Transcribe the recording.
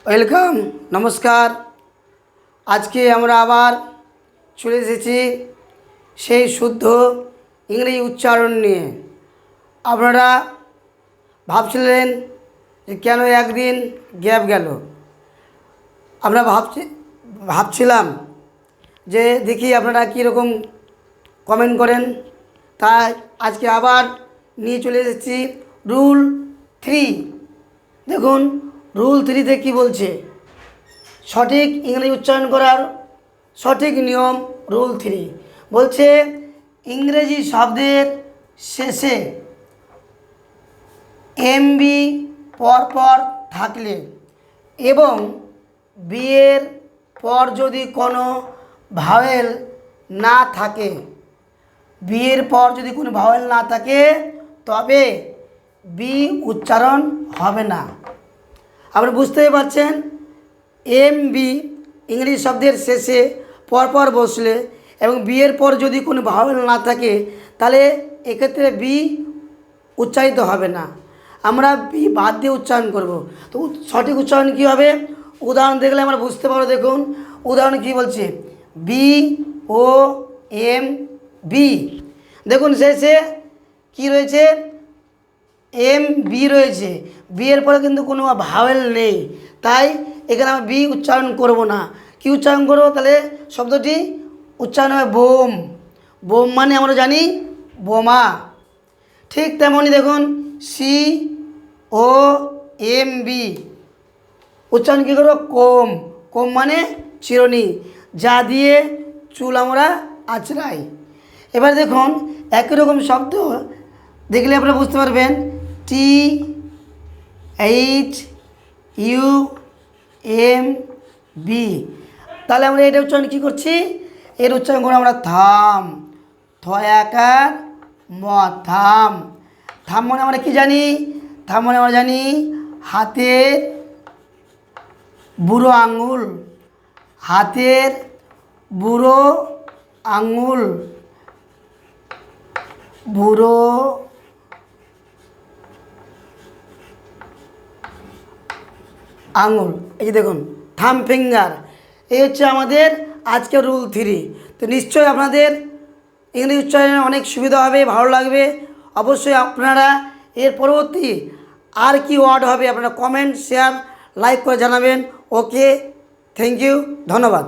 Welcome, নমস্কার। আজকে আমরা আবার চলে এসেছি সেই শুদ্ধ ইংরেজি উচ্চারণ নিয়ে। আপনারা ভাবছিলেন যে কেন একদিন গ্যাপ গেল। আমরা ভাবছিলাম যে দেখি আপনারা কীরকম কমেন্ট করেন, তাই আজকে আবার নিয়ে চলে এসেছি রুল 3। দেখুন রুল 3তে কী বলছে, সঠিক ইংরেজি উচ্চারণ করার সঠিক নিয়ম। রুল 3 বলছে ইংরেজি শব্দের শেষে এমবি পরপর থাকলে এবং বিয়ের পর যদি কোনো ভাওয়েল না থাকে, বিয়ের পর যদি কোনো ভাওয়েল না থাকে তবে বি উচ্চারণ হবে না। আপনি বুঝতেই পারছেন, এম বি ইংরেজি শব্দের শেষে পরপর বসলে এবং বিয়ের পর যদি কোনো ভাওয়েল না থাকে তাহলে এক্ষেত্রে বি উচ্চারিত হবে না। আমরা বি বাদ দিয়ে উচ্চারণ করব। তো সঠিক উচ্চারণ কী হবে, উদাহরণ দেখলে আমরা বুঝতে পারবো। দেখুন উদাহরণ কী বলছে, বি ও এম বি। দেখুন শেষে কি রয়েছে, এম বি রয়েছে, বি এর পরে কিন্তু কোনো ভাওয়েল নেই, তাই এখানে আমরা বি উচ্চারণ করব না। কি উচ্চারণ করব, তাহলে শব্দটি উচ্চারণ হবে বোম। বোম মানে আমরা জানি বোমা। ঠিক তেমনই দেখুন সি ও এম বি উচ্চারণ কী করবো, কোম। কোম মানে চিরুনি, যা দিয়ে চুল আমরা আঁচড়াই। এবার দেখুন একই রকম শব্দ দেখলে আপনারা বুঝতে পারবেন, T H U M B. তাহলে আমরা এটা উচ্চারণ কী করছি, এর উচ্চারণ করে আমরা থাম, থয়াকার ম, থাম। থাম মানে আমরা কি জানি, থাম মানে আমরা জানি হাতের বুড়ো আঙুল, হাতের বুড়ো আঙুল, বুড়ো আঙুল। এই যে দেখুন থাম ফিঙ্গার। এই হচ্ছে আমাদের আজকের রুল 3। তো নিশ্চয়ই আপনাদের ইংরেজি উচ্চারণে অনেক সুবিধা হবে, ভালো লাগবে। অবশ্যই আপনারা এর পরবর্তী আর কি ওয়ার্ড হবে আপনারা কমেন্ট, শেয়ার, লাইক করে জানাবেন। ওকে, থ্যাংক ইউ, ধন্যবাদ।